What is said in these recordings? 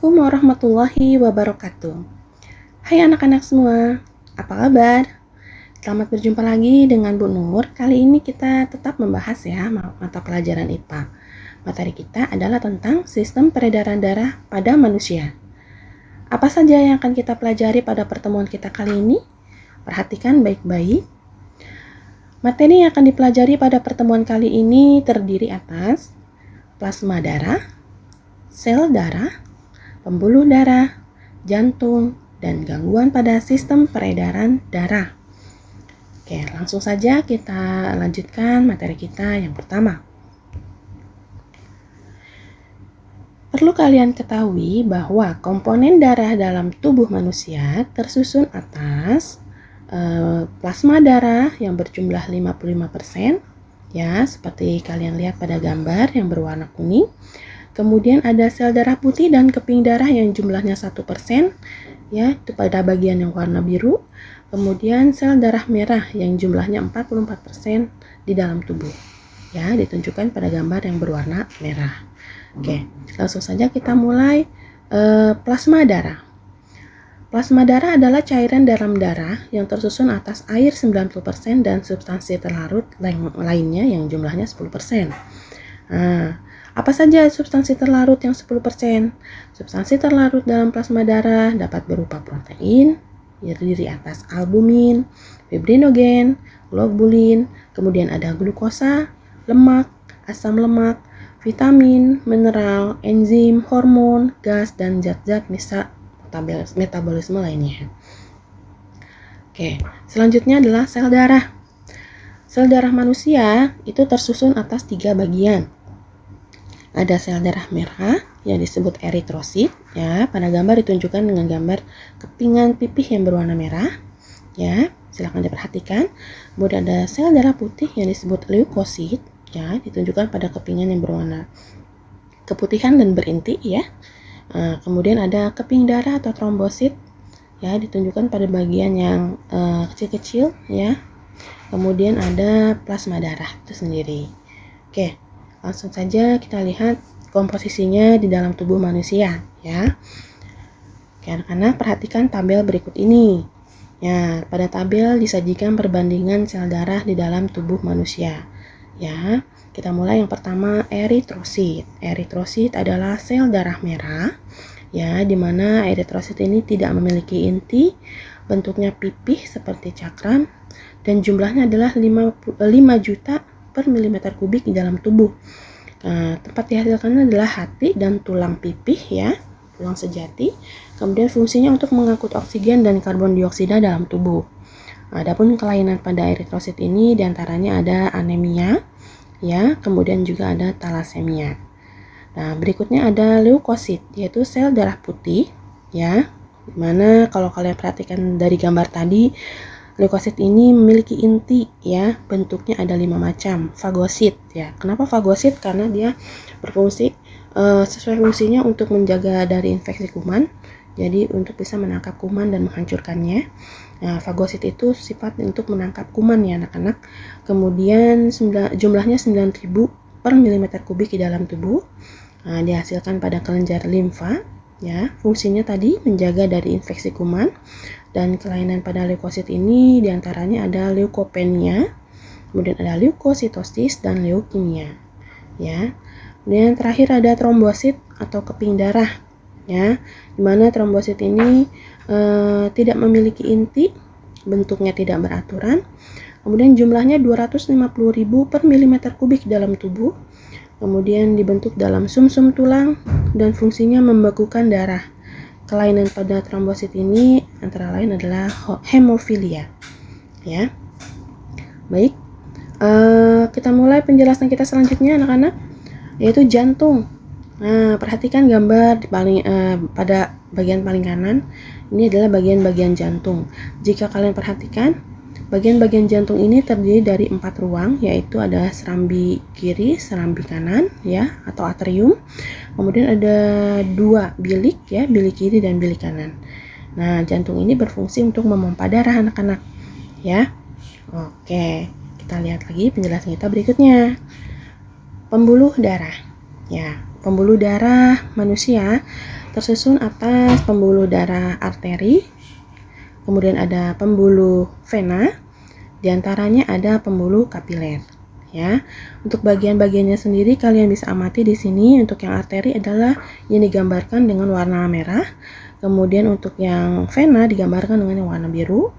Assalamualaikum warahmatullahi wabarakatuh. Hai anak-anak semua, apa kabar? Selamat berjumpa lagi dengan Bu Nur. Kali ini kita tetap membahas ya mata pelajaran IPA. Materi kita adalah tentang sistem peredaran darah pada manusia. Apa saja yang akan kita pelajari pada pertemuan kita kali ini? Perhatikan baik-baik. Materi yang akan dipelajari pada pertemuan kali ini terdiri atas plasma darah, sel darah, pembuluh darah, jantung, dan gangguan pada sistem peredaran darah. Oke, langsung saja kita lanjutkan materi kita yang pertama. Perlu kalian ketahui bahwa komponen darah dalam tubuh manusia tersusun atas plasma darah yang berjumlah 55%, ya, seperti kalian lihat pada gambar yang berwarna kuning. Kemudian ada sel darah putih dan keping darah yang jumlahnya 1%, ya, itu pada bagian yang warna biru. Kemudian sel darah merah yang jumlahnya 44% di dalam tubuh, ya, ditunjukkan pada gambar yang berwarna merah. Oke, langsung saja kita mulai. Plasma darah. Plasma darah adalah cairan dalam darah yang tersusun atas air 90% dan substansi terlarut lainnya yang jumlahnya 10%. Apa saja substansi terlarut yang 10%? Substansi terlarut dalam plasma darah dapat berupa protein, terdiri atas albumin, fibrinogen, globulin, kemudian ada glukosa, lemak, asam lemak, vitamin, mineral, enzim, hormon, gas, dan zat-zat metabolisme lainnya. Oke, selanjutnya adalah sel darah. Sel darah manusia itu tersusun atas 3 bagian. Ada sel darah merah yang disebut eritrosit, ya, pada gambar ditunjukkan dengan gambar kepingan pipih yang berwarna merah, ya, silakan diperhatikan. Kemudian ada sel darah putih yang disebut leukosit, ya, ditunjukkan pada kepingan yang berwarna keputihan dan berinti, ya. Kemudian ada keping darah atau trombosit, ya, ditunjukkan pada bagian yang kecil-kecil, ya. Kemudian ada plasma darah itu sendiri. Oke, langsung saja kita lihat komposisinya di dalam tubuh manusia, ya. Oke, anak-anak perhatikan tabel berikut ini. Ya, pada tabel disajikan perbandingan sel darah di dalam tubuh manusia. Ya, kita mulai yang pertama, eritrosit. Eritrosit adalah sel darah merah, ya, di mana eritrosit ini tidak memiliki inti, bentuknya pipih seperti cakram, dan jumlahnya adalah 5 juta per milimeter kubik di dalam tubuh. Tempat dihasilkannya adalah hati dan tulang pipih, ya, tulang sejati. Kemudian fungsinya untuk mengangkut oksigen dan karbon dioksida dalam tubuh. Adapun kelainan pada eritrosit ini diantaranya ada anemia, ya, kemudian juga ada talasemia. Nah, berikutnya ada leukosit, yaitu sel darah putih, ya, dimana kalau kalian perhatikan dari gambar tadi, leukosit ini memiliki inti, ya, bentuknya ada 5 macam. Fagosit, ya. Kenapa fagosit? Karena dia berfungsi sesuai fungsinya untuk menjaga dari infeksi kuman, jadi untuk bisa menangkap kuman dan menghancurkannya. Nah, fagosit itu sifat untuk menangkap kuman, ya anak-anak. Kemudian jumlahnya 9.000 per milimeter kubik di dalam tubuh. Nah, dihasilkan pada kelenjar limfa, ya. Fungsinya tadi menjaga dari infeksi kuman. Dan kelainan pada leukosit ini diantaranya ada leukopenia, kemudian ada leukositosis dan leukemia, ya. Kemudian terakhir ada trombosit atau keping darah, ya, dimana trombosit ini tidak memiliki inti, bentuknya tidak beraturan, kemudian jumlahnya 250.000 per milimeter kubik dalam tubuh, kemudian dibentuk dalam sumsum tulang dan fungsinya membekukan darah. Kelainan pada trombosit ini antara lain adalah hemofilia, ya. Baik, kita mulai penjelasan kita selanjutnya anak-anak, yaitu jantung. Nah, perhatikan gambar pada bagian paling kanan. Ini adalah bagian-bagian jantung. Jika kalian perhatikan, bagian-bagian jantung ini terdiri dari 4 ruang, yaitu ada serambi kiri, serambi kanan, ya, atau atrium. Kemudian ada 2 bilik, ya, bilik kiri dan bilik kanan. Nah, jantung ini berfungsi untuk memompa darah anak-anak, ya. Oke, kita lihat lagi penjelasan kita berikutnya. Pembuluh darah. Ya, pembuluh darah manusia tersusun atas pembuluh darah arteri, kemudian ada pembuluh vena, diantaranya ada pembuluh kapiler. Ya, untuk bagian-bagiannya sendiri kalian bisa amati di sini. Untuk yang arteri adalah yang digambarkan dengan warna merah, kemudian untuk yang vena digambarkan dengan warna biru.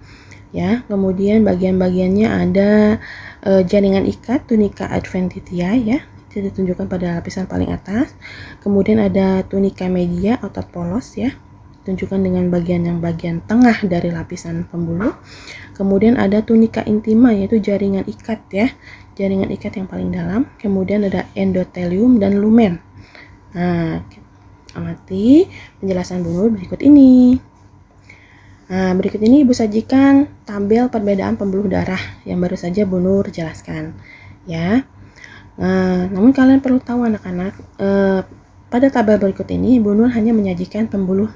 Ya, kemudian bagian-bagiannya ada jaringan ikat tunica adventitia, ya, itu ditunjukkan pada lapisan paling atas. Kemudian ada tunica media, otot polos, ya, tunjukkan dengan bagian tengah dari lapisan pembuluh. Kemudian ada tunica intima, yaitu jaringan ikat, ya, jaringan ikat yang paling dalam. Kemudian ada endothelium dan lumen. Nah, amati penjelasan Bu Nur berikut ini. Nah, berikut ini Ibu sajikan tabel perbedaan pembuluh darah yang baru saja Bu Nur jelaskan, ya. Namun kalian perlu tahu anak-anak, pada tabel berikut ini Bu Nur hanya menyajikan pembuluh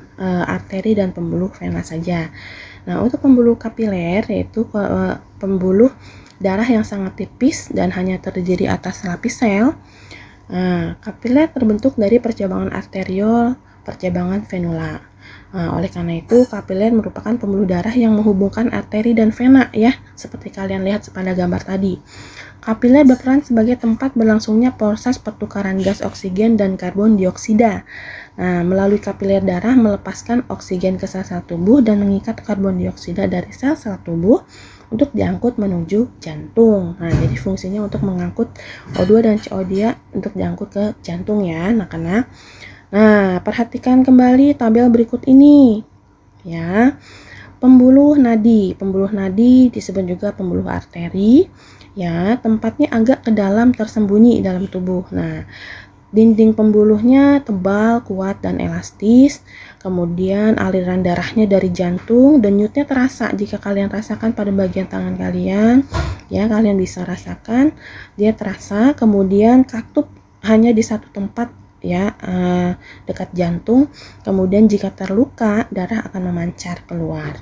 arteri dan pembuluh vena saja. Nah, untuk pembuluh kapiler, yaitu pembuluh darah yang sangat tipis dan hanya terdiri atas lapis sel. Kapiler terbentuk dari percabangan arteriol, percabangan venula. Oleh karena itu, kapiler merupakan pembuluh darah yang menghubungkan arteri dan vena, ya, seperti kalian lihat pada gambar tadi. Kapiler berperan sebagai tempat berlangsungnya proses pertukaran gas oksigen dan karbon dioksida. Melalui kapiler darah melepaskan oksigen ke sel-sel tubuh dan mengikat karbon dioksida dari sel-sel tubuh untuk diangkut menuju jantung. Jadi fungsinya untuk mengangkut O2 dan CO2 untuk diangkut ke jantung, ya, anak-anak. Perhatikan kembali tabel berikut ini, ya. Pembuluh nadi disebut juga pembuluh arteri, ya, tempatnya agak ke dalam, tersembunyi dalam tubuh. Dinding pembuluhnya tebal, kuat, dan elastis. Kemudian aliran darahnya dari jantung, denyutnya terasa. Jika kalian rasakan pada bagian tangan kalian, ya, kalian bisa rasakan dia terasa. Kemudian katup hanya di satu tempat, ya, dekat jantung. Kemudian jika terluka, darah akan memancar keluar.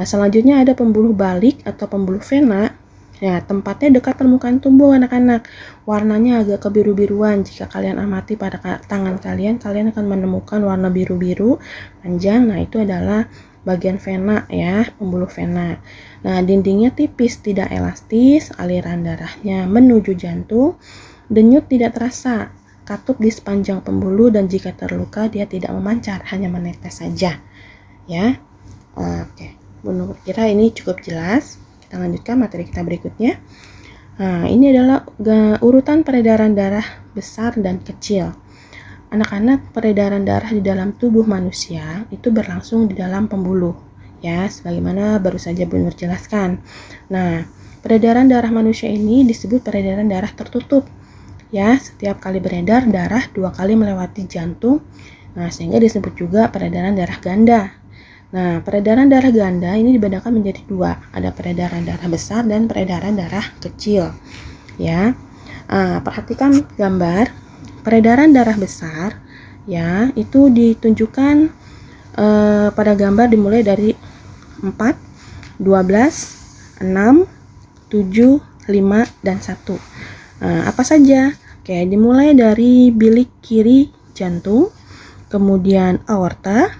Selanjutnya ada pembuluh balik atau pembuluh vena. Ya, tempatnya dekat permukaan tubuh anak-anak. Warnanya agak kebiru-biruan. Jika kalian amati pada tangan kalian akan menemukan warna biru-biru panjang. Itu adalah bagian vena, ya, pembuluh vena. Dindingnya tipis, tidak elastis, aliran darahnya menuju jantung, denyut tidak terasa, katup di sepanjang pembuluh, dan jika terluka dia tidak memancar, hanya menetes saja, ya. Oke, menurut kira ini cukup jelas. Kita lanjutkan materi kita berikutnya. Ini adalah urutan peredaran darah besar dan kecil. Anak-anak, peredaran darah di dalam tubuh manusia itu berlangsung di dalam pembuluh, ya, sebagaimana baru saja Bu Nur jelaskan. Peredaran darah manusia ini disebut peredaran darah tertutup, ya. Setiap kali beredar, darah 2 kali melewati jantung, sehingga disebut juga peredaran darah ganda. Peredaran darah ganda ini dibedakan menjadi 2, ada peredaran darah besar dan peredaran darah kecil, ya. Perhatikan gambar peredaran darah besar, ya, itu ditunjukkan pada gambar dimulai dari 4, 12, 6, 7, 5, dan 1. Apa saja? Dimulai dari bilik kiri jantung, kemudian aorta,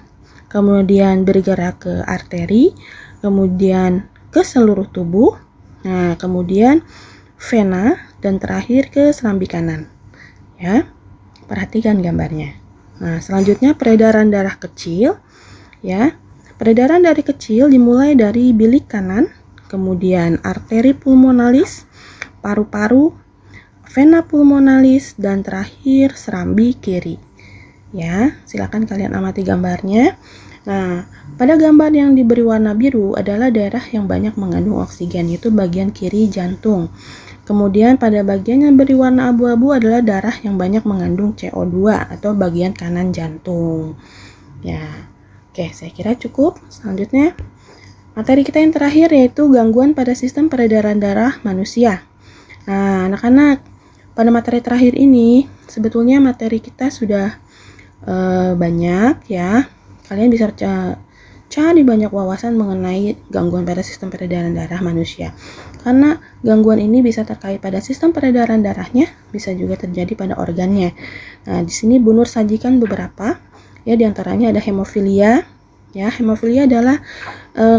kemudian bergerak ke arteri, kemudian ke seluruh tubuh, kemudian vena, dan terakhir ke serambi kanan, ya. Perhatikan gambarnya. Selanjutnya peredaran darah kecil, ya. Peredaran darah kecil dimulai dari bilik kanan, kemudian arteri pulmonalis, paru-paru, vena pulmonalis, dan terakhir serambi kiri, ya. Silakan kalian amati gambarnya. Pada gambar yang diberi warna biru adalah daerah yang banyak mengandung oksigen, yaitu bagian kiri jantung. Kemudian pada bagian yang beri warna abu-abu adalah darah yang banyak mengandung CO2 atau bagian kanan jantung, ya. Oke, saya kira cukup. Selanjutnya materi kita yang terakhir yaitu gangguan pada sistem peredaran darah manusia. Anak-anak, pada materi terakhir ini sebetulnya materi kita sudah banyak, ya. Kalian bisa cari banyak wawasan mengenai gangguan pada sistem peredaran darah manusia. Karena gangguan ini bisa terkait pada sistem peredaran darahnya, bisa juga terjadi pada organnya. Nah, di sini Bu Nur sajikan beberapa, ya, diantaranya ada hemofilia. Ya, hemofilia adalah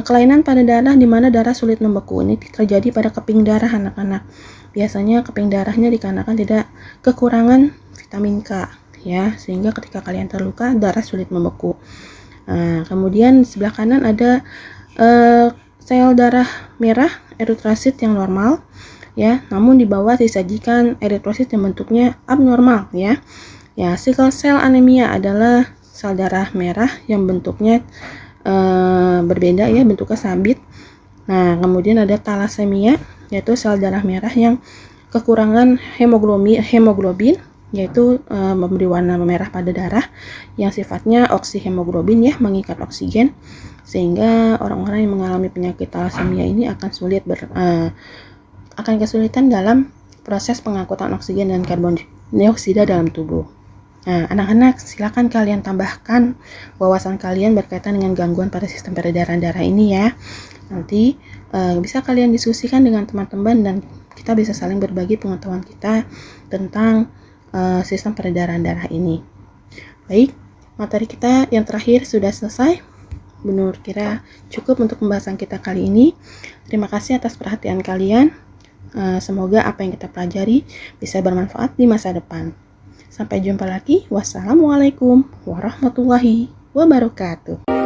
kelainan pada darah di mana darah sulit membeku. Ini terjadi pada keping darah anak-anak. Biasanya keping darahnya dikarenakan tidak kekurangan vitamin K, ya, sehingga ketika kalian terluka darah sulit membeku. Kemudian sebelah kanan ada sel darah merah eritrosit yang normal, ya, namun di bawah disajikan eritrosit yang bentuknya abnormal, ya. Ya, sickle cell anemia adalah sel darah merah yang bentuknya berbeda, ya, bentuknya sabit. Nah, kemudian ada thalassemia, yaitu sel darah merah yang kekurangan hemoglobin, yaitu memberi warna merah pada darah yang sifatnya oksihemoglobin, ya, mengikat oksigen, sehingga orang-orang yang mengalami penyakit thalassemia ini akan kesulitan dalam proses pengangkutan oksigen dan karbon dioksida dalam tubuh. Nah, anak-anak, silakan kalian tambahkan wawasan kalian berkaitan dengan gangguan pada sistem peredaran darah ini, ya. Nanti bisa kalian diskusikan dengan teman-teman dan kita bisa saling berbagi pengetahuan kita tentang sistem peredaran darah ini. Baik, materi kita yang terakhir sudah selesai. Bu Nur kira cukup untuk pembahasan kita kali ini. Terima kasih atas perhatian kalian. Semoga apa yang kita pelajari bisa bermanfaat di masa depan. Sampai jumpa lagi. Wassalamualaikum warahmatullahi wabarakatuh.